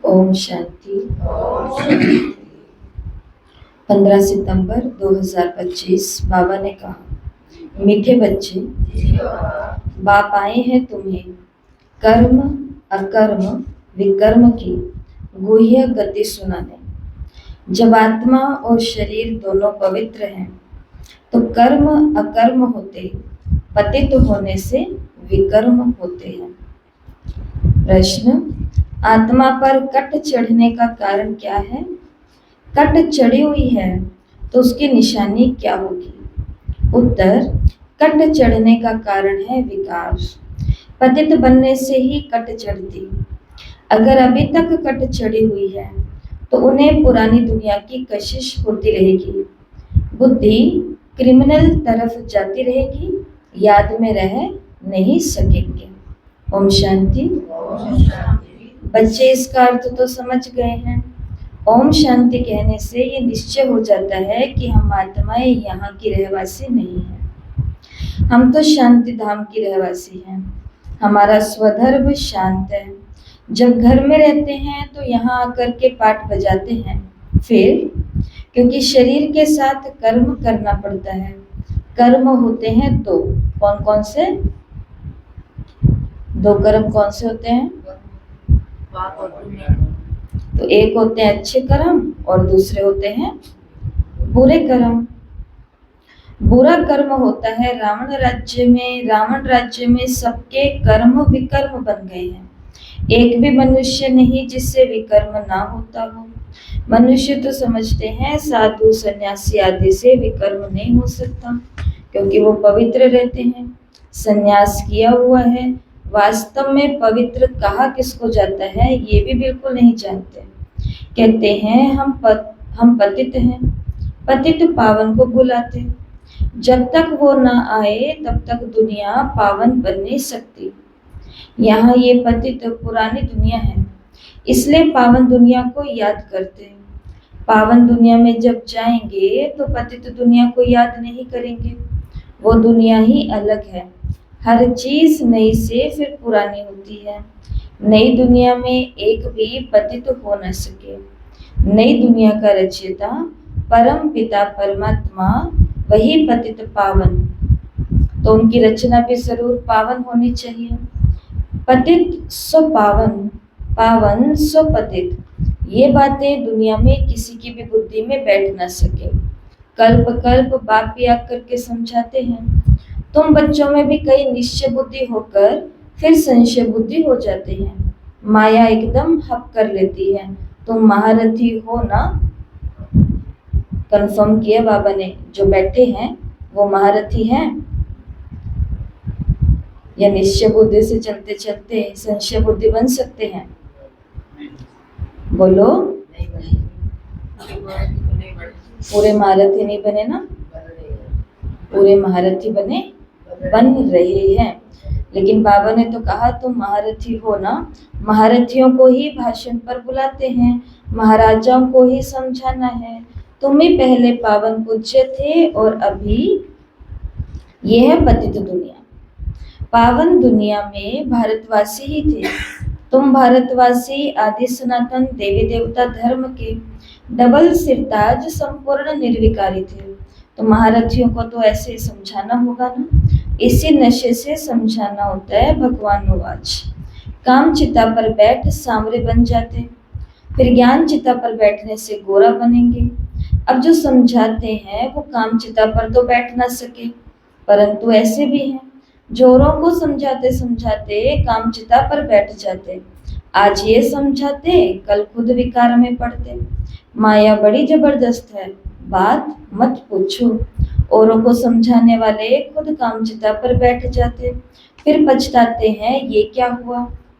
ओम शांति। 15 सितंबर 2025 बाबा ने कहा, मीठे बच्चे, बाप आए हैं तुम्हें कर्म अकर्म विकर्म की गुह्य गति सुनाने। जब आत्मा और शरीर दोनों पवित्र हैं तो कर्म अकर्म होते पतित होने से विकर्म होते हैं। प्रश्न, आत्मा पर कट चढ़ने का कारण क्या है? कट चढ़ी हुई है तो उसकी निशानी क्या होगी? उत्तर, कट चढ़ने का कारण है विकार। पतित बनने से ही कट चढ़ती। अगर अभी तक कट चढ़ी हुई है तो उन्हें पुरानी दुनिया की कशिश होती रहेगी। बुद्धि क्रिमिनल तरफ जाती रहेगी, याद में रह नहीं सकेंगे। ओम शांति। बच्चे इसका अर्थ तो समझ गए हैं। ओम शांति कहने से ये निश्चय हो जाता है कि हम आत्माएं यहाँ की रहवासी नहीं हैं। हम तो शांति धाम की रहवासी हैं। हमारा स्वधर्म शांत है। जब घर में रहते हैं तो यहाँ आकर के पाठ बजाते हैं। फिर क्योंकि शरीर के साथ कर्म करना पड़ता है। कर्म होते हैं दो। कौन कौन से? दो कर्म कौन से होते हैं? तो एक होते हैं अच्छे कर्म और दूसरे होते हैं बुरे कर्म। बुरा कर्म होता है रावण राज्य में। रावण राज्य में सबके कर्म विकर्म बन गए हैं। एक भी मनुष्य नहीं जिससे विकर्म ना होता हो। मनुष्य तो समझते हैं साधु सन्यासी आदि से विकर्म नहीं हो सकता क्योंकि वो पवित्र रहते हैं, सन्यास किया हुआ है। वास्तव में पवित्र कहा किसको जाता है ये भी बिल्कुल नहीं जानते। कहते हैं हम पतित हैं। पतित पावन को बुलाते। जब तक वो ना आए तब तक दुनिया पावन बन नहीं सकती। यहाँ ये पतित पुरानी दुनिया है, इसलिए पावन दुनिया को याद करते हैं। पावन दुनिया में जब जाएंगे तो पतित दुनिया को याद नहीं करेंगे। वो दुनिया ही अलग है। हर चीज नई से फिर पुरानी होती है। नई दुनिया में एक भी पतित हो न सके। नई दुनिया का रचयिता परम पिता परमात्मा, वही पतित पावन। तो उनकी रचना भी जरूर पावन होनी चाहिए। पतित सो पावन, पावन सो पतित, ये बातें दुनिया में किसी की भी बुद्धि में बैठ न सके। कल्प कल्प बाप भी आकर के समझाते हैं। तुम बच्चों में भी कई निश्चय बुद्धि होकर फिर संशय बुद्धि हो जाते हैं। माया एकदम हप कर लेती है। तुम महारथी हो ना? कंफर्म किया बाबा ने, जो बैठे हैं वो महारथी हैं या निश्चय बुद्धि से चलते चलते संशय बुद्धि बन सकते हैं? बोलो। पूरे महारथी नहीं बने ना? पूरे महारथी बन रहे हैं। लेकिन बाबा ने तो कहा तुम महारथी हो ना। महारथियों को ही भाषण पर बुलाते हैं, महाराजाओं को ही समझाना है। तुम ही पहले पावन पूज्य थे और अभी यह है पतित दुनिया। पावन दुनिया में भारतवासी ही थे। तुम भारतवासी आदि सनातन देवी देवता धर्म के डबल सिरताज संपूर्ण निर्विकारी थे। तो महारथियों को तो ऐसे ही समझाना होगा ना। इसी नशे से समझाना होता है भगवान नवाज। काम चिता पर बैठ सांवरे बन जाते, फिर ज्ञान चिता पर बैठने से गोरा बनेंगे। अब जो समझाते हैं वो काम चिता पर तो बैठ ना सके, परंतु ऐसे भी हैं जोरों को समझाते समझाते काम चिता पर बैठ जाते। आज ये समझाते, कल खुद विकार में पड़ते। माया बड़ी जबरदस्त है, बात मत पूछो। औरों को समझाने वाले खुद कामचिता पर बैठ जाते, फिर पछताते हैं ये क्या हुआ।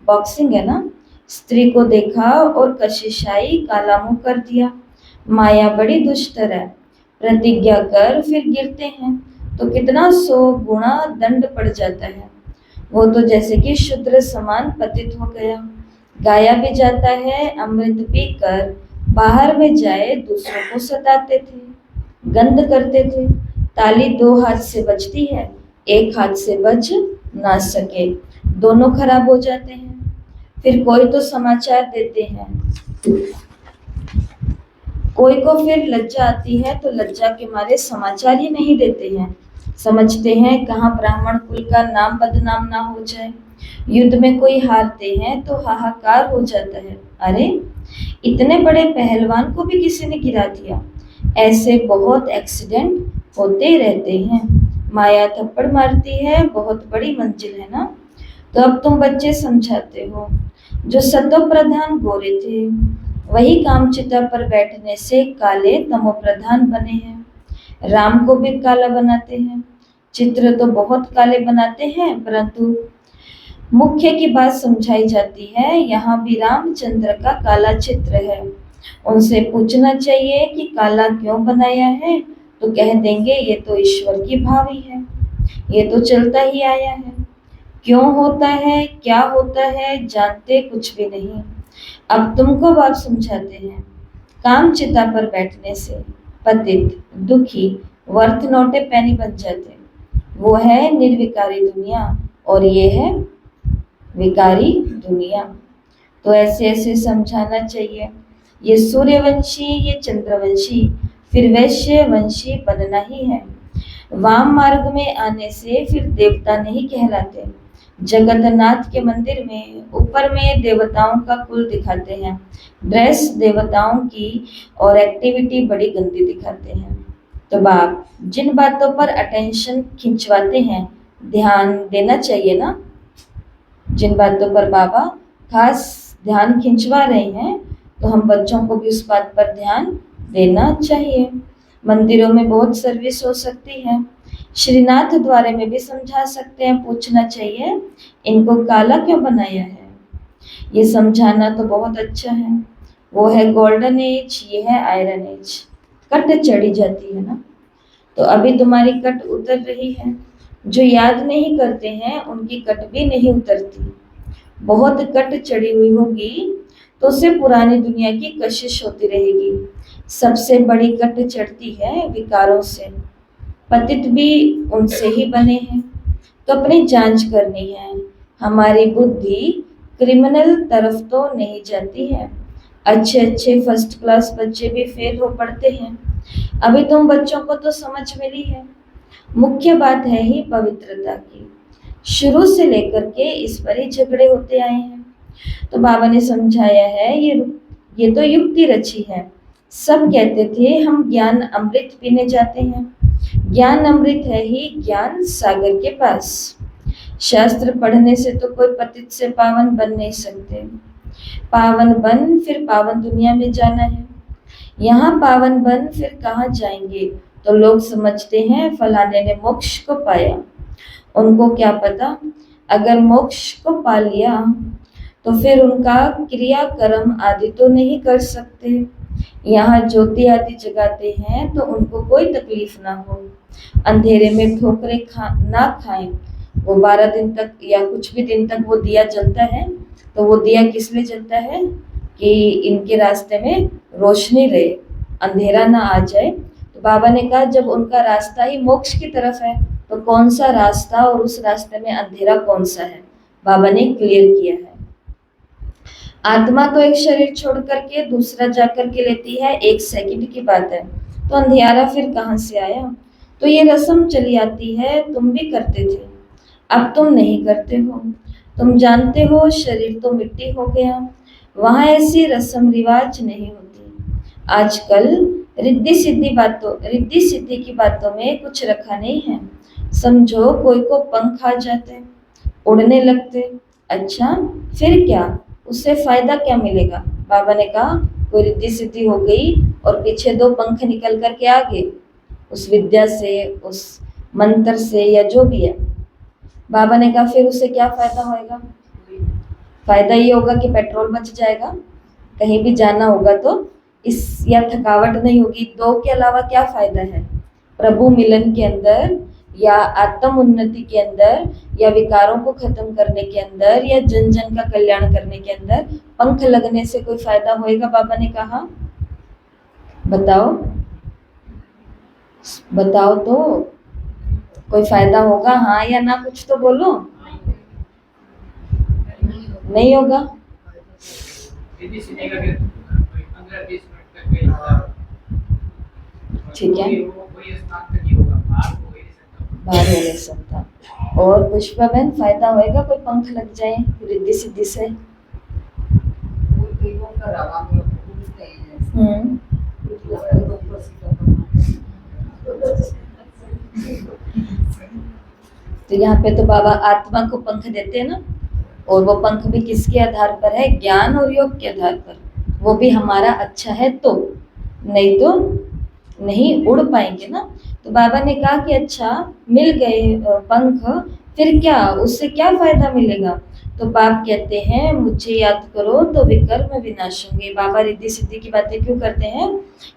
बॉक्सिंग है ना। स्त्री को देखा और कशिश आई, काला मुंह कर दिया। माया बड़ी दुष्टर है। प्रतिज्ञा कर फिर गिरते हैं तो कितना 100 गुना दंड पड़ जाता है। वो तो जैसे कि शूद्र समान पतित हो गया। गाया भी जाता है, अमृत पीकर बाहर में जाए दूसरों को सताते थे, गंद करते थे। ताली 2 हाथ से बजती है, 1 हाथ से बज ना सके, दोनों खराब हो जाते हैं। फिर कोई तो समाचार देते हैं, कोई को फिर लज्जा आती है तो लज्जा के मारे समाचार ही नहीं देते हैं। समझते हैं कहाँ ब्राह्मण कुल का नाम बदनाम ना हो जाए। युद्ध में कोई हारते हैं तो हाहाकार हो जाता है, अरे इतने बड़े पहलवान को भी किसी ने गिरा दिया। ऐसे बहुत एक्सीडेंट होते रहते हैं। माया थप्पड़ मारती है, बहुत बड़ी मंजिल है ना। तो अब तुम बच्चे समझाते हो, जो सतो प्रधान गोरे थे वही कामचिता पर बैठने से काले तमो प्रधान बने हैं। राम को भी काला बनाते हैं। चित्र तो बहुत काले बनाते हैं, परंतु मुख्य की बात समझाई जाती है। यहाँ भी रामचंद्र का काला चित्र है। उनसे पूछना चाहिए कि काला क्यों बनाया है, तो कह देंगे ये तो ईश्वर की भावी है, ये तो चलता ही आया है। क्यों होता है, क्या होता है, जानते कुछ भी नहीं। अब तुमको बाप समझाते हैं। काम चिता पर बैठने से पतित दुखी वर्थ नोटे पैनी बन जाते। वो है निर्विकारी दुनिया और ये है विकारी दुनिया। तो ऐसे ऐसे समझाना चाहिए। ये सूर्यवंशी, ये चंद्रवंशी, फिर वैश्य वंशी बनना ही है। वाम मार्ग में आने से फिर देवता नहीं कहलाते। जगन्नाथ के मंदिर में ऊपर में देवताओं का कुल दिखाते हैं, ड्रेस देवताओं की और एक्टिविटी बड़ी गंदी दिखाते हैं। तो बाप जिन बातों पर अटेंशन खिंचवाते हैं, ध्यान देना चाहिए ना। जिन बातों पर बाबा खास ध्यान खिंचवा रहे हैं, तो हम बच्चों को भी उस बात पर ध्यान देना चाहिए। मंदिरों में बहुत सर्विस हो सकती है। श्रीनाथ द्वारे में भी समझा सकते हैं, पूछना चाहिए इनको काला क्यों बनाया है। ये समझाना तो बहुत अच्छा है। वो है गोल्डन एज, ये है आयरन एज। कट चढ़ी जाती है ना, तो अभी तुम्हारी कट उतर रही है। जो याद नहीं करते हैं उनकी कट भी नहीं उतरती। बहुत कट चढ़ी हुई होगी तो उसे पुरानी दुनिया की कशिश होती रहेगी। सबसे बड़ी कट चढ़ती है विकारों से। पतित भी उनसे ही बने हैं। तो अपनी जांच करनी है। हमारी बुद्धि क्रिमिनल तरफ तो नहीं जाती है। अच्छे अच्छे फर्स्ट क्लास बच्चे भी फेल हो पड़ते हैं। अभी तुम बच्चों को तो समझ मिली है। मुख्य बात है ही पवित्रता की। शुरू से लेकर के इस पर ही झगड़े होते आए हैं। तो बाबा ने समझाया है, ये तो युक्ति रची है। सब कहते थे हम ज्ञान अमृत पीने जाते हैं। ज्ञान अमृत है ही ज्ञान सागर के पास। शास्त्र पढ़ने से तो कोई पतित से पावन बन नहीं सकते। पावन बन फिर पावन दुनिया में जाना है। यहाँ पावन बन फिर कहाँ जाएंगे, तो लोग समझते हैं फलाने ने मोक्ष को पाया। उनको क्या पता, अगर मोक्ष को पा लिया तो फिर उनका क्रिया कर्म आदि तो नहीं कर सकते। यहाँ ज्योति आदि जगाते हैं तो उनको कोई तकलीफ ना हो। अंधेरे में ठोकरे ना खाएं। वो 12 दिन तक या कुछ भी दिन तक वो दिया जलता है, तो वो दिया किस लिए जलता है कि इनके रास्ते में रोशनी रहे, अंधेरा ना आ जाए। तो बाबा ने कहा जब उनका रास्ता ही मोक्ष की तरफ है, तो कौन सा रास्ता और उस रास्ते में अंधेरा कौन सा है, बाबा ने क्लियर किया है। आत्मा तो एक शरीर छोड़ करके दूसरा जाकर के लेती है, 1 सेकंड की बात है। तो अंधियारा फिर कहाँ से आया। तो ये रस्म चली आती है, तुम भी करते थे, अब तुम नहीं करते हो। तुम जानते हो शरीर तो मिट्टी हो गया, वहां ऐसी रस्म रिवाज नहीं होती। आजकल रिद्धि सिद्धि की बातों में कुछ रखा नहीं है। समझो कोई को पंख आ जाते, उड़ने लगते, अच्छा फिर क्या, उससे फायदा क्या मिलेगा। बाबा ने कहा कोई रिद्धि सिद्धि हो गई और पीछे 2 पंख निकल करके आ गए, उस विद्या से, उस मंत्र से या जो भी है। बाबा ने कहा फिर उससे क्या फायदा होएगा। फायदा ये होगा कि पेट्रोल बच जाएगा, कहीं भी जाना होगा तो इस या थकावट नहीं होगी। 2 के अलावा क्या फायदा है। प्रभु मिलन के अंदर या आत्म उन्नति के अंदर या विकारों को खत्म करने के अंदर या जन जन का कल्याण करने के अंदर पंख लगने से कोई फायदा होएगा। बाबा ने कहा बताओ बताओ तो कोई फायदा होगा, हाँ या ना, कुछ तो बोलो। नहीं होगा। रिद्धि सिद्धि का भी कोई 15-20 मिनट तक कहीं ठीक है, कोई स्नान तक ही होगा, बाहर हो ही नहीं सकता। बाहर हो नहीं सकता। और पुष्पा बहन, फायदा होएगा कोई पंख लग जाए रिद्धि सिद्धि से? तो यहाँ पे तो बाबा आत्मा को पंख देते हैं ना, और वो पंख भी किसके आधार पर है? ज्ञान और योग के आधार पर। वो भी हमारा अच्छा है तो, नहीं तो नहीं उड़ पाएंगे ना। तो बाबा ने कहा कि अच्छा मिल गए पंख, फिर क्या, उससे क्या फायदा मिलेगा? तो बाप कहते हैं मुझे याद करो तो विकर्म विनाश होंगे। बाबा रिद्धि सिद्धि की बातें क्यों करते हैं?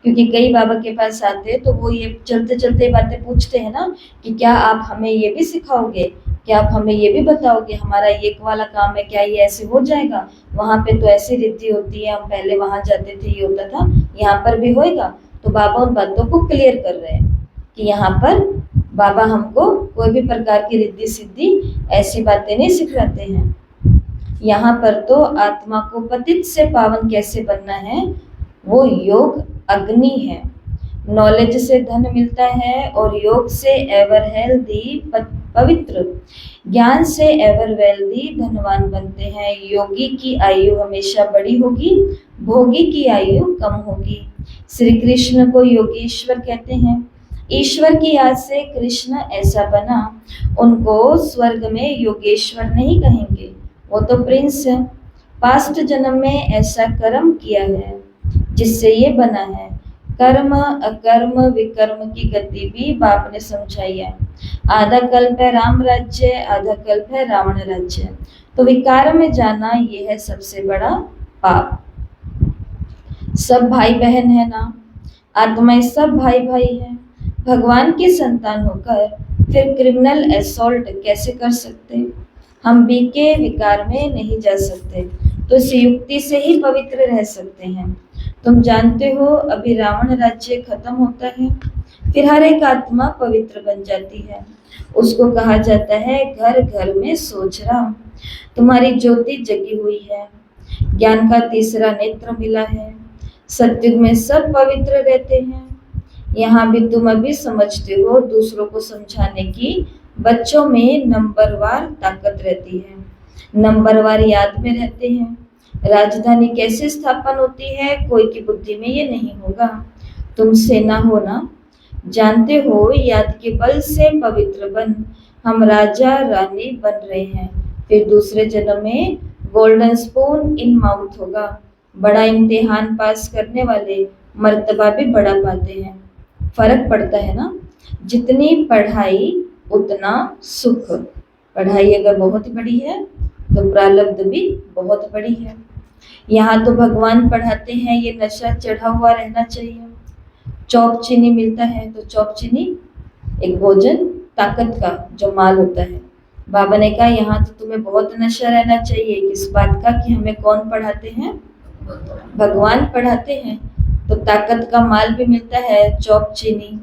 क्योंकि कई बाबा के पास आते हैं तो वो ये चलते चलते बातें पूछते हैं ना, कि क्या आप हमें ये भी सिखाओगे, क्या आप हमें ये भी बताओगे, हमारा ये वाला काम है, क्या ये ऐसे हो जाएगा? वहां पे तो ऐसी रिद्धि होती है, हम पहले वहां जाते थे, ये होता था, यहाँ पर भी होएगा? तो बाबा उन बातों को क्लियर कर रहे हैं कि यहाँ पर बाबा हमको कोई भी प्रकार की रिद्धि सिद्धि ऐसी बातें नहीं सिखाते हैं। यहाँ पर तो आत्मा को पतित से पावन कैसे बनना है, वो योग अग्नि है। नॉलेज से धन मिलता है और योग से एवर हेल्दी पवित्र, ज्ञान से एवर वेल्दी धनवान बनते हैं। योगी की आयु हमेशा बड़ी होगी, भोगी की आयु कम होगी। श्री कृष्ण को योगेश्वर कहते हैं। ईश्वर की याद से कृष्ण ऐसा बना, उनको स्वर्ग में योगेश्वर नहीं कहेंगे, वो तो प्रिंस है। पास्ट जन्म में ऐसा कर्म किया है जिससे ये बना है। कर्म अकर्म विकर्म की गति भी बाप ने समझाई है। आधा कल्प है राम राज्य, आधा कल्प है रावण राज्य। तो विकार में जाना ये है सबसे बड़ा पाप। सब भाई बहन है ना, आत्माएं सब भाई भाई हैं। भगवान की संतान होकर फिर क्रिमिनल असॉल्ट कैसे कर सकते? हम भी के विकार में नहीं जा सकते, तो इस युक्ति से ही पवित्र रह सकते हैं। तुम जानते हो अभी रावण राज्य खत्म होता है, फिर हर एक आत्मा पवित्र बन जाती है। उसको कहा जाता है घर घर में सोच रहा। तुम्हारी ज्योति जगी हुई है, ज्ञान का तीसरा नेत्र मिला है। सत्युग में सब पवित्र रहते हैं। यहाँ भी तुम अभी समझते हो, दूसरों को समझाने की बच्चों में नंबरवार ताकत रहती है, नंबरवार याद में रहते हैं। राजधानी कैसे स्थापन होती है, कोई की बुद्धि में ये नहीं होगा। तुम सेना हो ना, जानते हो याद के बल से पवित्र बन हम राजा रानी बन रहे हैं। फिर दूसरे जन्म में गोल्डन स्पून इन माउथ होगा। बड़ा इम्तिहान पास करने वाले मर्तबा भी बड़ा पाते हैं। फर्क पड़ता है ना, जितनी पढ़ाई उतना सुख। पढ़ाई अगर बहुत बड़ी है तो प्रारब्ध भी बहुत बड़ी है। यहाँ तो भगवान पढ़ाते हैं ये नशा चढ़ा हुआ रहना चाहिए। चौक चीनी मिलता है तो चौक चीनी एक भोजन ताकत का जो माल होता है। बाबा ने कहा यहाँ तो तुम्हें बहुत नशा रहना चाहिए। किस बात का? कि हमें कौन पढ़ाते हैं? भगवान पढ़ाते हैं। तो ताकत का माल भी मिलता है, चौक चीनी।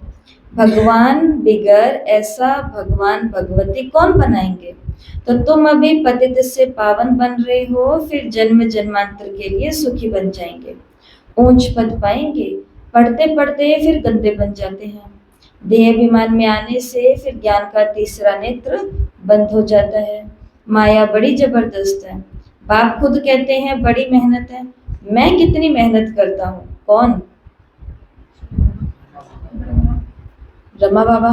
भगवान बिगर ऐसा भगवान भगवती कौन बनाएंगे? तो तुम अभी पतित से पावन बन रहे हो, फिर जन्म जन्मांतर के लिए सुखी बन जाएंगे, ऊंच पद पाएंगे। पढ़ते पढ़ते फिर गंदे बन जाते हैं। देह अभिमान में आने से फिर ज्ञान का तीसरा नेत्र बंद हो जाता है। माया बड़ी जबरदस्त है। बाप खुद कहते हैं बड़ी मेहनत है। मैं कितनी मेहनत करता हूँ? कौन? ब्रह्मा बाबा।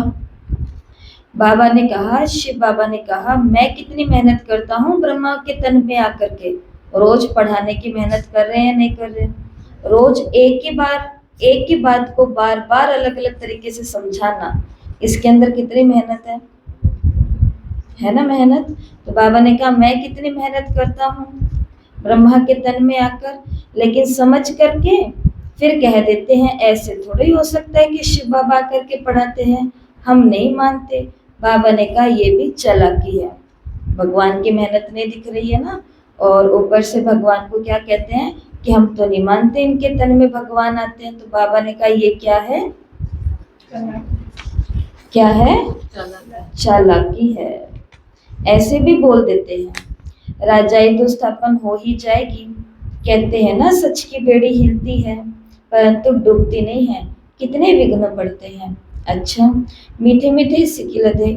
बाबा ने कहा, शिव बाबा ने कहा, मैं कितनी मेहनत करता हूँ ब्रह्मा के तन पे आकर के। रोज पढ़ाने की मेहनत कर रहे हैं, नहीं कर रहे? रोज एक ही बात को बार बार अलग अलग तरीके से समझाना, इसके अंदर कितनी मेहनत है ना मेहनत। तो बाबा ने कहा मैं कितनी मेहनत करता हूँ ब्रह्मा के तन में आकर, लेकिन समझ करके फिर कह देते हैं ऐसे थोड़ा ही हो सकता है कि शिव बाबा आकर के पढ़ाते हैं, हम नहीं मानते। बाबा ने कहा ये भी चालाकी है, भगवान की मेहनत नहीं दिख रही है ना, और ऊपर से भगवान को क्या कहते हैं कि हम तो नहीं मानते इनके तन में भगवान आते हैं। तो बाबा ने कहा ये क्या है? क्या है? चालाकी है। ऐसे भी बोल देते हैं। राजाई तो स्थापन हो ही जाएगी, कहते हैं ना, सच की बेड़ी हिलती है परंतु डूबती नहीं है, कितने विघ्न पड़ते हैं। अच्छा, मीठे मीठे सिकिलधे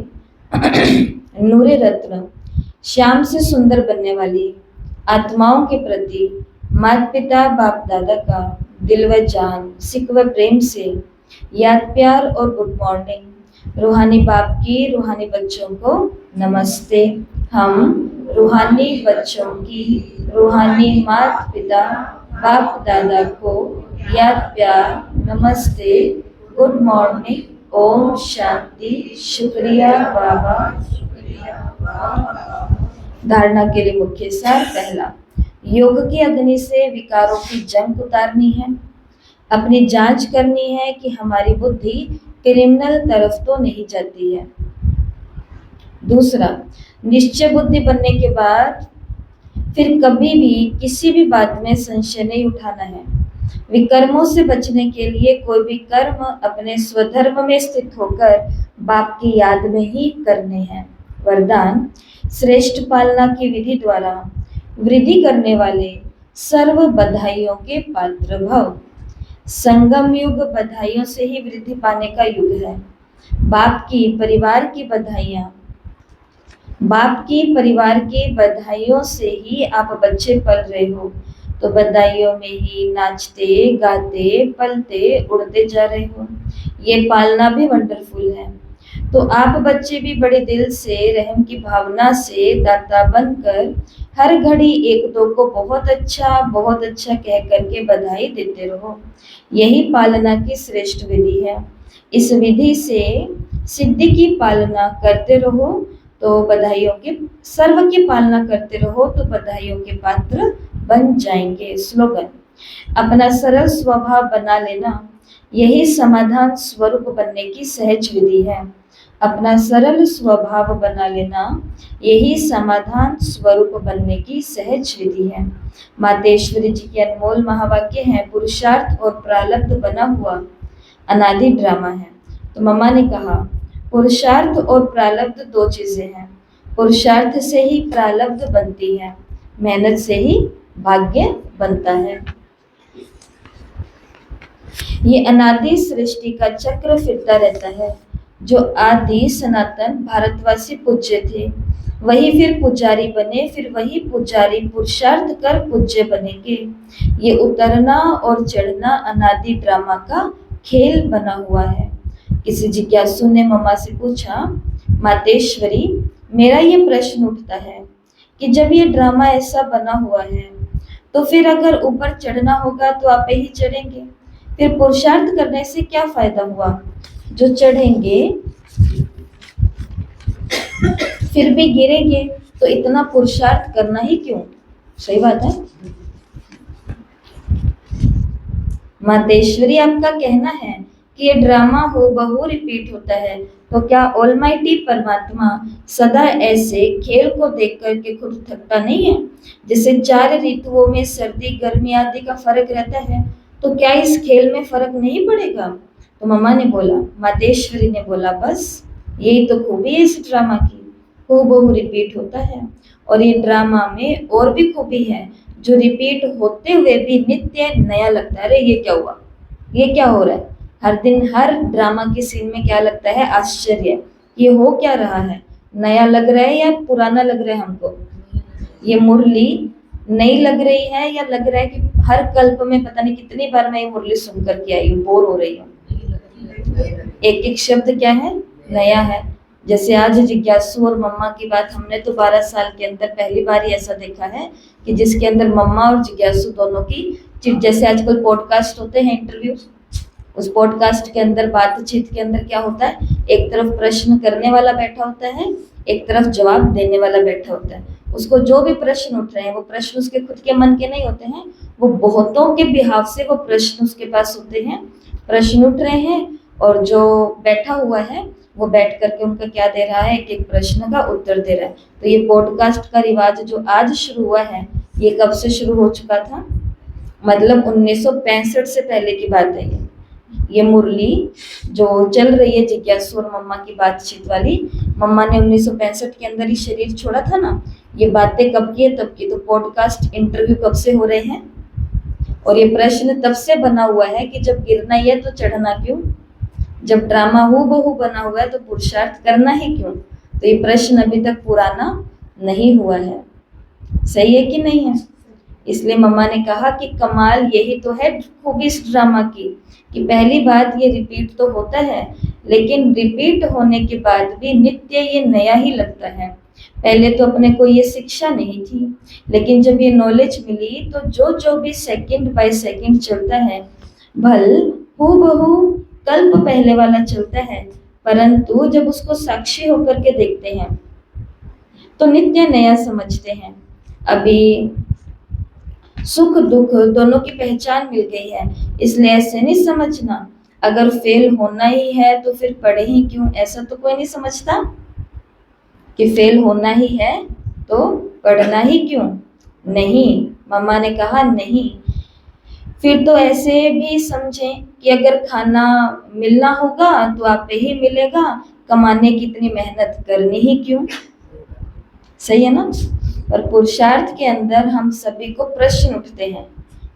नूरे रत्न, श्याम से सुंदर बनने वाली आत्माओं के प्रति माता पिता बाप दादा का दिल व जान सिक व प्रेम से याद प्यार और गुड मॉर्निंग। रूहानी बाप की रूहानी बच्चों को नमस्ते। हम रूहानी बच्चों की रूहानी माता पिता बाप दादा को याद प्यार नमस्ते, गुड मॉर्निंग, ओम शांति, शुक्रिया बाबा। धारणा के लिए मुख्य सार। पहला, योग की अग्नि से विकारों की जंग उतारनी है। अपनी जांच करनी है कि हमारी बुद्धि क्रिमिनल तरफ तो नहीं जाती है। दूसरा, निश्चय बुद्धि बनने के बाद फिर कभी भी किसी भी बात में संशय नहीं उठाना है। विकर्मों से बचने के लिए कोई भी कर्म अपने स्वधर्म में स्थित होकर बाप की याद में ही करने हैं। वरदान, श्रेष्ठ पालना की विधि द्वारा वृद्धि करने वाले सर्व बधाइयों के पात्र भव। संगम युग बधाइयों से ही वृद्धि पाने का युग है। बाप की परिवार की बधाइयों से ही आप बच्चे पल रहे हो, तो बधाइयों में ही नाचते गाते पलते उड़ते जा रहे हो। ये पालना भी वंडरफुल है। तो आप बच्चे भी बड़े दिल से रहम की भावना से दाता बनकर हर घड़ी एक दो को बहुत अच्छा कह करके बधाई देते रहो। यही पालना की श्रेष्ठ विधि है। इस विधि से सिद्धि की पालना करते रहो तो बधाइयों के सर्व की पालना करते रहो तो बधाइयों के पात्र बन जाएंगे। स्लोगन, अपना सरल स्वभाव बना लेना यही समाधान स्वरूप बनने की सहज विधि है। अपना सरल स्वभाव बना लेना यही समाधान स्वरूप बनने की सहज विधि है। मातेश्वरी जी के अनमोल महावाक्य हैं, पुरुषार्थ और प्रारब्ध बना हुआ अनादि ड्रामा है। तो मम्मा ने कहा, पुरुषार्थ और प्रारब्ध दो चीजें हैं। पुरुषार्थ से ही प्रारब्ध बनती है, मेहनत से ही भाग्य बनता है। ये अनादि सृष्टि का चक्र फिरता रहता है। जो आदि सनातन भारतवासी पूज्य थे वही फिर पुजारी बने, फिर वही पुजारी पुरुषार्थ कर पूज्य बनेंगे। ये उतरना और चढ़ना अनादि ड्रामा का खेल बना हुआ है। किसी जिज्ञासु ने मम्मा से पूछा, मातेश्वरी मेरा ये प्रश्न उठता है कि जब ये ड्रामा ऐसा बना हुआ है तो फिर अगर ऊपर चढ़ना होगा तो आप ही चढ़ेंगे, फिर पुरुषार्थ करने से क्या फायदा हुआ? जो चढ़ेंगे फिर भी गिरेंगे, तो इतना पुरुषार्थ करना ही क्यों? सही बात है। मातेश्वरी आपका कहना है कि ये ड्रामा हूबहू रिपीट होता है, तो क्या ऑलमाइटी परमात्मा सदा ऐसे खेल को देख करके खुद थकता नहीं है? जैसे 4 ऋतुओं में सर्दी गर्मी आदि का फर्क रहता है, तो क्या इस खेल में फर्क नहीं पड़ेगा? तो मम्मा ने बोला, मातेश्वरी ने बोला, बस यही तो खूबी है इस ड्रामा की, हूबहू रिपीट होता है। और ये ड्रामा में और भी खूबी है, जो रिपीट होते हुए भी नित्य नया लगता है। अरे ये क्या हुआ, ये क्या हो रहा है? हर दिन हर ड्रामा के सीन में क्या लगता है? आश्चर्य, ये हो क्या रहा है? नया लग रहा है या पुराना लग रहा है हमको? ये मुरली नई लग रही है या लग रहा है कि हर कल्प में पता नहीं कितनी बार मैं ये मुरली सुन करके आई हूँ, बोर हो रही हूँ। एक एक शब्द क्या है? नया है। जैसे आज जिज्ञासु और मम्मा की बात, हमने तो 12 साल के अंदर पहली बार ही ऐसा देखा है कि जिसके अंदर मम्मा और जिज्ञासु दोनों की, जैसे आजकल पॉडकास्ट होते हैं इंटरव्यू, उस पॉडकास्ट के अंदर बातचीत के अंदर क्या होता है, एक तरफ प्रश्न करने वाला बैठा होता है, एक तरफ जवाब देने वाला बैठा होता है। उसको जो भी प्रश्न उठ रहे हैं वो प्रश्न उसके खुद के मन के नहीं होते हैं, वो बहुतों के बिहाफ से वो प्रश्न उसके पास होते हैं। प्रश्न उठ रहे हैं और जो बैठा हुआ है वो बैठ करके उनका क्या दे रहा है, एक एक प्रश्न का उत्तर दे रहा है। तो ये पॉडकास्ट का रिवाज जो आज शुरू हुआ है, ये कब से शुरू हो चुका था? मतलब 1965 से पहले की बात है। ये मुरली जो चल रही है जिज्ञासु और मम्मा की बातचीत वाली, मम्मा ने 1965 के अंदर ही शरीर छोड़ा था ना। ये बातें कब की है? तब की। तो पॉडकास्ट इंटरव्यू कब से हो रहे हैं? और ये प्रश्न तब से बना हुआ है कि जब गिरना ही है तो चढ़ना क्यों? जब ड्रामा हूबहू बना हुआ है तो पुरुषार्थ करना ही क्यों? तो ये प्रश्न अभी तक पुराना नहीं हुआ है। सही है कि नहीं है? इसलिए मम्मा ने कहा कि कमाल यही तो है खूबी इस ड्रामा की, कि पहली बात ये रिपीट तो होता है, लेकिन रिपीट होने के बाद भी नित्य ये नया ही लगता है। पहले तो अपने को ये शिक्षा नहीं थी, लेकिन जब ये नॉलेज मिली तो जो जो भी सेकंड बाय सेकंड चलता है, भल हूबहू कल्प पहले वाला चलता है, परंतु जब उसको साक्षी होकर के देखते हैं तो नित्य नया समझते हैं। अभी सुख दुख दोनों की पहचान मिल गई है, इसलिए ऐसे नहीं समझना अगर फेल होना ही है तो फिर पढ़े ही क्यों, ऐसा तो कोई नहीं समझता कि फेल होना ही है तो पढ़ना ही क्यों। नहीं, मम्मा ने कहा नहीं, फिर तो ऐसे भी समझें कि अगर खाना मिलना होगा तो आप पे ही मिलेगा, कमाने की इतनी मेहनत करनी ही क्यों। सही है ना? पर पुरुषार्थ के अंदर हम सभी को प्रश्न उठते हैं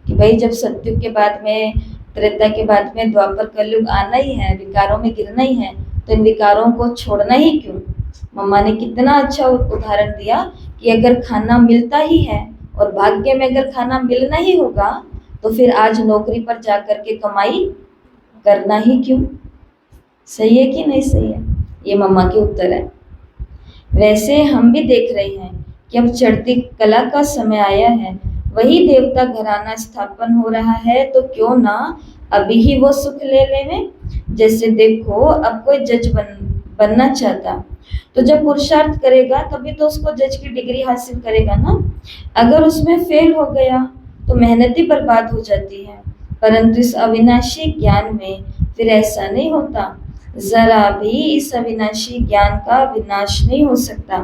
कि भाई जब सतयुग के बाद में, त्रेता के बाद में द्वापर कलयुग आना ही है, विकारों में गिरना ही है, तो इन विकारों को छोड़ना ही क्यों। मम्मा ने कितना अच्छा उदाहरण दिया कि अगर खाना मिलता ही है और भाग्य में अगर खाना मिलना ही होगा तो फिर आज नौकरी पर जाकर के कमाई करना ही क्यों। सही है कि नहीं सही है? ये मम्मा के उत्तर है। वैसे हम भी देख रहे हैं कि अब चढ़ती कला का समय आया है, वही देवता घराना स्थापन हो रहा है, तो क्यों ना अभी ही वो सुख ले लें। जैसे देखो, अब कोई जज बनना चाहता तो जब पुरुषार्थ करेगा तभी तो उसको जज की डिग्री हासिल करेगा ना। अगर उसमें फेल हो गया तो मेहनत ही बर्बाद हो जाती है, परंतु इस अविनाशी ज्ञान में फिर ऐसा नहीं होता। जरा भी इस अविनाशी ज्ञान का विनाश नहीं हो सकता।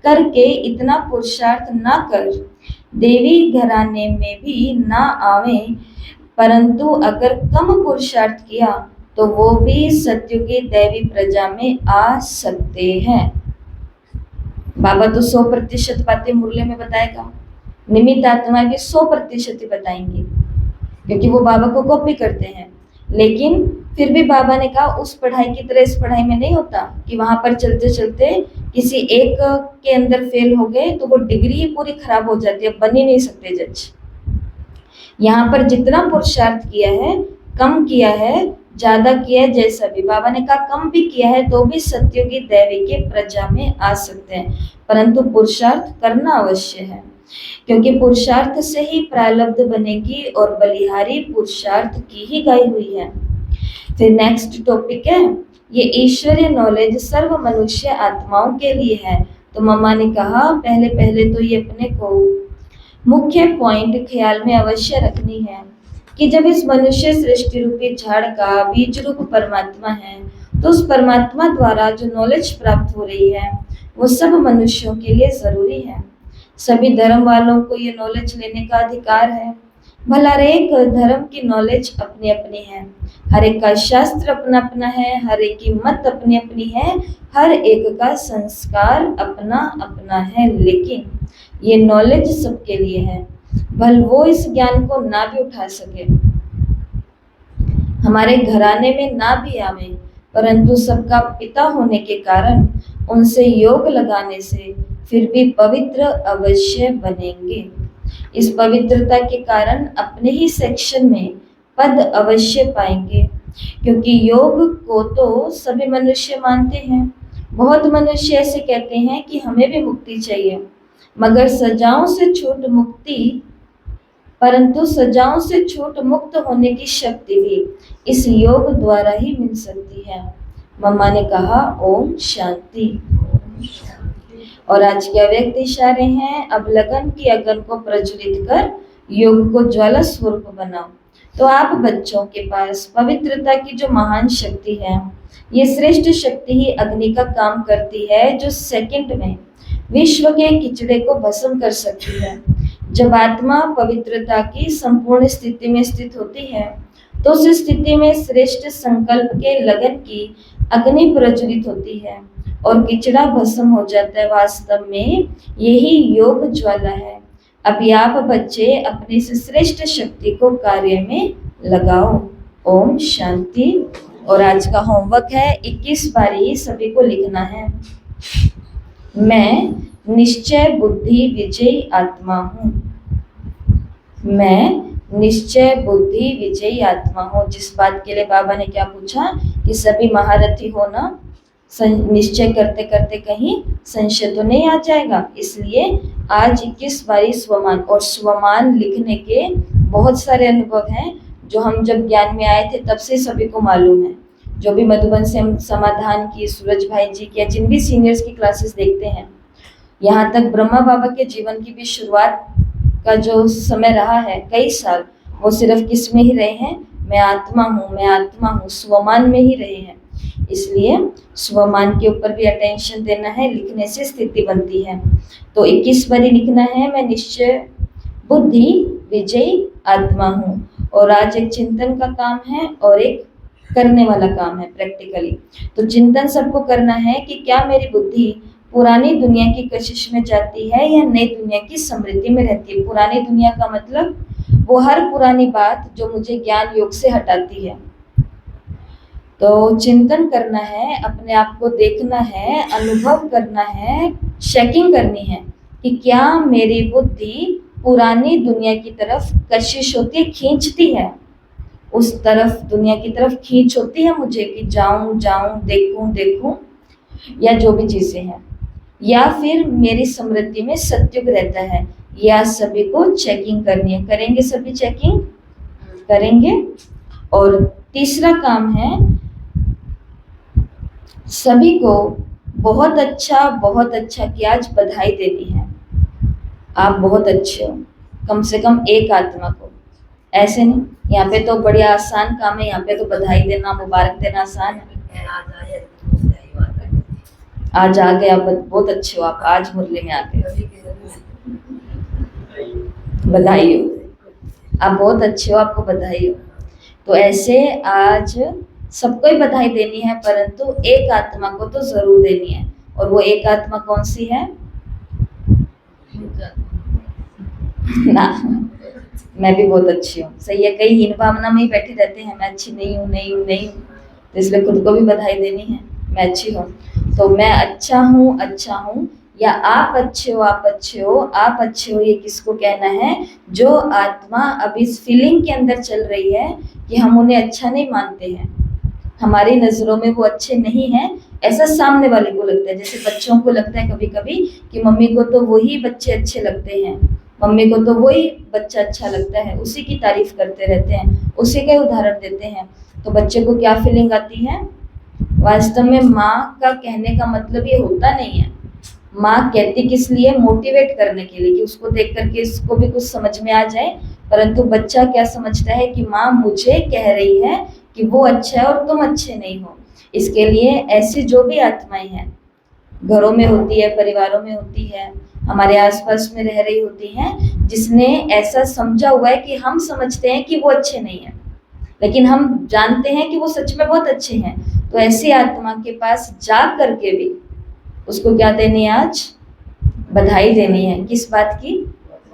करके इतना पुरुषार्थ ना कर, देवी घराने में भी ना आवे, परंतु अगर कम पुरुषार्थ किया तो वो भी सत्युगी दैवी प्रजा में आ सकते हैं। बाबा तो 100% बातें मुरले में बताएगा, निमित्त आत्मा भी 100% ही बताएंगे, क्योंकि वो बाबा को कॉपी करते हैं। लेकिन फिर भी बाबा ने कहा उस पढ़ाई की तरह इस पढ़ाई में नहीं होता कि वहां पर चलते चलते किसी एक के अंदर फेल हो गए तो वो डिग्री ही पूरी खराब हो जाती है, बन ही नहीं सकते जज। यहाँ पर जितना पुरुषार्थ किया है, कम किया है, ज्यादा किया है, जैसा भी बाबा ने कहा कम भी किया है तो भी सत्युगी दैवी के प्रजा में आ सकते हैं, परंतु पुरुषार्थ करना अवश्य है, क्योंकि पुरुषार्थ से ही प्रारब्ध बनेगी और बलिहारी पुरुषार्थ की ही गाई हुई है। फिर नेक्स्ट टॉपिक है, ये ईश्वरीय नॉलेज सर्व मनुष्य आत्माओं के लिए है। तो मम्मा ने कहा पहले पहले तो ये अपने को मुख्य पॉइंट ख्याल में अवश्य रखनी है कि जब इस मनुष्य सृष्टि रूपी झाड़ का बीज रूप परमात्मा है, तो उस परमात्मा द्वारा जो नॉलेज प्राप्त हो रही है वो सब मनुष्यों के लिए जरूरी है। सभी धर्म वालों को ये नॉलेज लेने का अधिकार है। भला हर एक धर्म की नॉलेज अपनी अपनी है, हर एक का शास्त्र अपना अपना है, हर एक की मत अपनी अपनी है, हर एक का संस्कार अपना अपना है, लेकिन ये नॉलेज सबके लिए है। भल वो इस ज्ञान को ना भी उठा सके, हमारे घराने में ना भी आवे, परंतु सबका पिता होने के कारण उनसे योग लगाने से फिर भी पवित्र अवश्य बनेंगे। इस पवित्रता के कारण अपने ही सेक्शन में पद अवश्य पाएंगे, क्योंकि योग को तो सभी मनुष्य मानते हैं। बहुत मनुष्य ऐसे कहते हैं कि हमें भी मुक्ति चाहिए, मगर सजाओं से छूट मुक्ति, परंतु सजाओं से छूट मुक्त होने की शक्ति भी इस योग द्वारा ही मिल सकती है। मम्मा ने कहा ओम शांति। और आज के अव्यक्त इशारे हैं, अब लगन की अग्नि को प्रज्वलित कर योग को ज्वाला स्वरूप बनाओ। तो आप बच्चों के पास पवित्रता की जो महान शक्ति है, ये श्रेष्ठ शक्ति ही अग्नि का काम करती है, जो सेकंड में विश्व के किचड़े को भस्म कर सकती है। जब आत्मा पवित्रता की संपूर्ण स्थिति में स्थित होती है, तो उस स्थिति में श्रेष्ठ संकल्प के लगन की अग्नि प्रज्वलित होती है और किचड़ा भस्म हो जाता है। वास्तव में यही योग ज्वाला है अभी आप बच्चे अपनी इस श्रेष्ठ शक्ति को कार्य में लगाओ। ओम शांति। और आज का होमवर्क है 21 बारी सभी को लिखना है। मैं निश्चय बुद्धि विजयी आत्मा हूँ। मैं निश्चय बुद्धि विजयी आत्मा हूँ। जिस बात के लिए बाबा ने क्या पूछा कि सभी महारथी हो ना, निश्चय करते करते कहीं संशय तो नहीं आ जाएगा। इसलिए आज 21 बारी स्वमान, और स्वमान लिखने के बहुत सारे अनुभव हैं जो हम जब ज्ञान में आए थे तब से सभी को मालूम है। जो भी मधुबन से हम समाधान की, सूरज भाई जी की, या जिन भी सीनियर्स की क्लासेस देखते हैं, यहाँ तक ब्रह्मा बाबा के जीवन की भी शुरुआत का जो समय रहा है, कई साल, वो सिर्फ किस में ही रहे हैं, मैं आत्मा हूँ, मैं आत्मा हूँ, स्वमान में ही रहे हैं। इसलिए स्वमान के ऊपर भी अटेंशन देना है, लिखने से स्थिति बनती है। तो 21 बारी लिखना है, मैं निश्चय बुद्धि विजयी आत्मा हूँ। और आज एक चिंतन का काम है और एक करने वाला काम है प्रैक्टिकली। तो चिंतन सबको करना है कि क्या मेरी बुद्धि पुरानी दुनिया की कशिश में जाती है या नई दुनिया की समृद्धि में रहती है। पुरानी दुनिया का मतलब वो हर पुरानी बात जो मुझे ज्ञान योग से हटाती है। तो चिंतन करना है, अपने आप को देखना है, अनुभव करना है, चेकिंग करनी है कि क्या मेरी बुद्धि पुरानी दुनिया की तरफ कशिश होती है, खींचती है, उस तरफ, दुनिया की तरफ खींच होती है मुझे कि जाऊं जाऊं, देखूं देखूं, या जो भी चीजें हैं, या फिर मेरी समृद्धि में सत्युग रहता है। या सभी को चेकिंग करनी है। करेंगे सभी चेकिंग करेंगे। और तीसरा काम है, सभी को बहुत अच्छा कि आज बधाई देनी है। आप बहुत अच्छे हो, कम से कम एक आत्मा को। ऐसे नहीं, यहाँ पे तो बड़ी आसान काम है, यहाँ पे तो बधाई देना, मुबारक देना आसान है। आज आ गए, आप बहुत अच्छे हो, आप आज मुरली में आ गए, बधाई हो, आप बहुत अच्छे हो, आपको बधाई हो। तो ऐसे आज सबको ही बधाई देनी है, परंतु एक आत्मा को तो जरूर देनी है। और वो एक आत्मा कौन सी है ना? मैं भी बहुत अच्छी हूँ, सही है। कई हीन भावना में ही बैठे रहते हैं, मैं अच्छी नहीं हूँ, नहीं हूँ, नहीं हूँ, तो इसलिए खुद को भी बधाई देनी है, मैं अच्छी हूँ। तो मैं अच्छा हूँ, या आप अच्छे हो, आप अच्छे हो, आप अच्छे हो, ये किसको कहना है? जो आत्मा अब इस फीलिंग के अंदर चल रही है कि हम उन्हें अच्छा नहीं मानते हैं, हमारी नजरों में वो अच्छे नहीं हैं, ऐसा सामने वाले को लगता है। जैसे बच्चों को लगता है कभी कभी कि मम्मी को तो वही बच्चे अच्छे लगते हैं, मम्मी को तो वही बच्चा अच्छा लगता है, उसी की तारीफ करते रहते हैं, उसी के उदाहरण देते हैं। तो बच्चे को क्या फीलिंग आती है? वास्तव में माँ का कहने का मतलब ये होता नहीं है। माँ कहती किस लिए? मोटिवेट करने के लिए, कि उसको देख करके इसको भी कुछ समझ में आ जाए। परंतु बच्चा क्या समझता है कि माँ मुझे कह रही है कि वो अच्छा है और तुम अच्छे नहीं हो। इसके लिए ऐसी जो भी आत्माएं हैं, घरों में होती है, परिवारों में होती है, हमारे आसपास में रह रही होती हैं, जिसने ऐसा समझा हुआ है कि हम समझते हैं कि वो अच्छे नहीं है, लेकिन हम जानते हैं कि वो सच में बहुत अच्छे हैं। तो ऐसी आत्मा के पास जा करके भी उसको क्या देनी है? आज बधाई देनी है। किस बात की?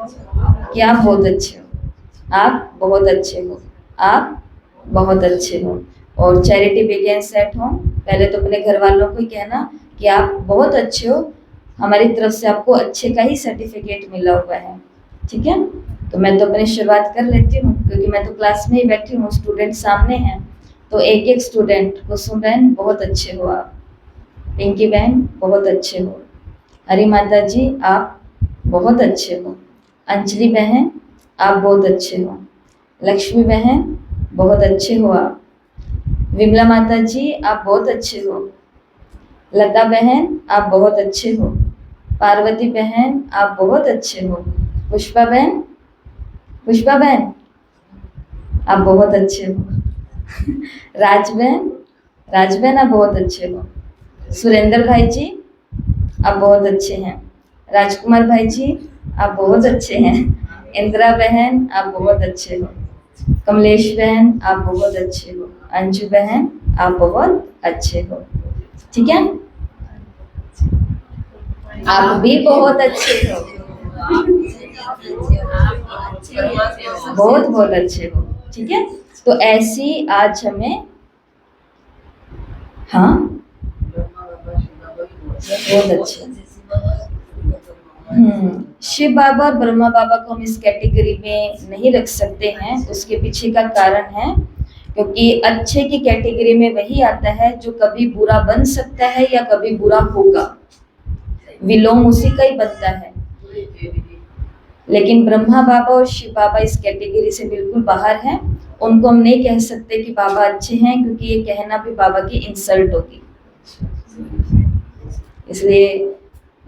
कि आप बहुत अच्छे हो, आप बहुत अच्छे हो, आप बहुत अच्छे हो। और चैरिटी बिगिंस एट होम। पहले तो अपने घर वालों को ही कहना कि आप बहुत अच्छे हो, हमारी तरफ से आपको अच्छे का ही सर्टिफिकेट मिला हुआ है। ठीक है? तो मैं तो अपनी शुरुआत कर लेती हूँ, क्योंकि मैं तो क्लास में ही बैठी हूँ, स्टूडेंट सामने हैं। तो एक एक स्टूडेंट, कुसुम बहन बहुत अच्छे हो आप, पिंकी बहन बहुत अच्छे हो, हरी माता जी आप बहुत अच्छे हो, अंजलि बहन आप बहुत अच्छे हो, लक्ष्मी बहन बहुत अच्छे हो आप, विमला माता जी आप बहुत अच्छे हो, लता बहन आप बहुत अच्छे हो, पार्वती बहन आप बहुत अच्छे हो, पुष्पा बहन आप बहुत अच्छे हो, राज बहन आप बहुत अच्छे हो, सुरेंद्र भाई जी आप बहुत अच्छे हैं, राजकुमार भाई जी आप बहुत अच्छे हैं, इंदिरा बहन आप बहुत अच्छे हो, कमलेश बहन आप बहुत अच्छे हो, अंजू बहन आप बहुत अच्छे हो। ठीक है? आप भी बहुत अच्छे हो। बहुत बहुत अच्छे हो, ठीक है। तो ऐसी आज हमें, हाँ बहुत अच्छे। शिव बाबा और ब्रह्मा बाबा को हम इस कैटेगरी में नहीं रख सकते हैं। उसके पीछे का कारण है क्योंकि अच्छे की कैटेगरी में वही आता है जो कभी बुरा बन सकता है या कभी बुरा होगा, विलोम उसी का ही बनता है। लेकिन ब्रह्मा बाबा और शिव बाबा इस कैटेगरी से बिल्कुल बाहर हैं। उनको हम नहीं कह सकते कि बाबा अच्छे हैं, क्योंकि ये कहना भी बाबा की इंसल्ट होगी। इसलिए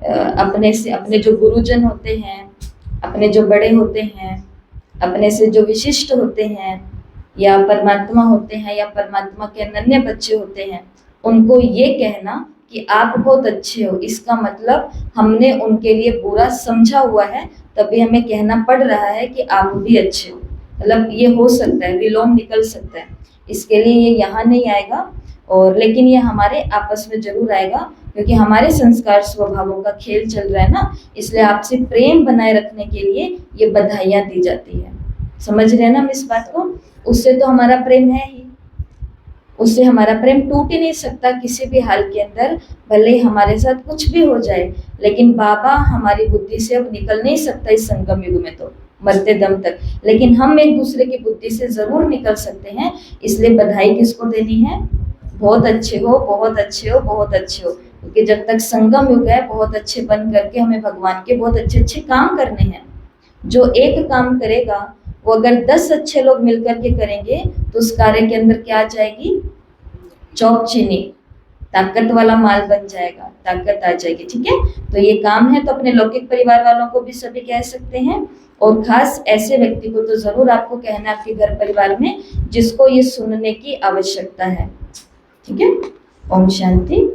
अपने से, अपने जो गुरुजन होते हैं, अपने जो बड़े होते हैं, अपने से जो विशिष्ट होते हैं, या परमात्मा होते हैं, या परमात्मा के अनन्य बच्चे होते हैं, उनको ये कहना कि आप बहुत अच्छे हो, इसका मतलब हमने उनके लिए बुरा समझा हुआ है, तभी हमें कहना पड़ रहा है कि आप भी अच्छे हो। मतलब ये हो सकता है, विलोम निकल सकता है, इसके लिए ये यहाँ नहीं आएगा। और लेकिन ये हमारे आपस में जरूर आएगा, क्योंकि हमारे संस्कार स्वभावों का खेल चल रहा है ना, इसलिए आपसे प्रेम बनाए रखने के लिए ये बधाइयाँ दी जाती है। समझ रहे हैं ना हम इस बात को? उससे तो हमारा प्रेम है ही, उससे हमारा प्रेम टूट ही नहीं सकता किसी भी हाल के अंदर, भले हमारे साथ कुछ भी हो जाए। लेकिन बाबा हमारी बुद्धि से अब निकल नहीं सकता इस संगम युग में, तो मरते दम तक। लेकिन हम एक दूसरे की बुद्धि से जरूर निकल सकते हैं। इसलिए बधाई किसको देनी है? बहुत अच्छे हो, बहुत अच्छे हो, बहुत अच्छे हो। क्योंकि जब तक संगम युग है, बहुत अच्छे बन करके हमें भगवान के बहुत अच्छे अच्छे काम करने हैं। जो एक काम करेगा वो अगर 10 अच्छे लोग मिलकर के करेंगे तो उस कार्य के अंदर क्या आ जाएगी? चौक चीनी, ताकत वाला माल बन जाएगा, ताकत आ जाएगी। ठीक है, तो ये काम है तो अपने लौकिक परिवार वालों को भी सभी कह सकते हैं, और खास ऐसे व्यक्ति को तो जरूर आपको कहना है आपके घर परिवार में जिसको ये सुनने की आवश्यकता है। ठीक है, ओम शांति।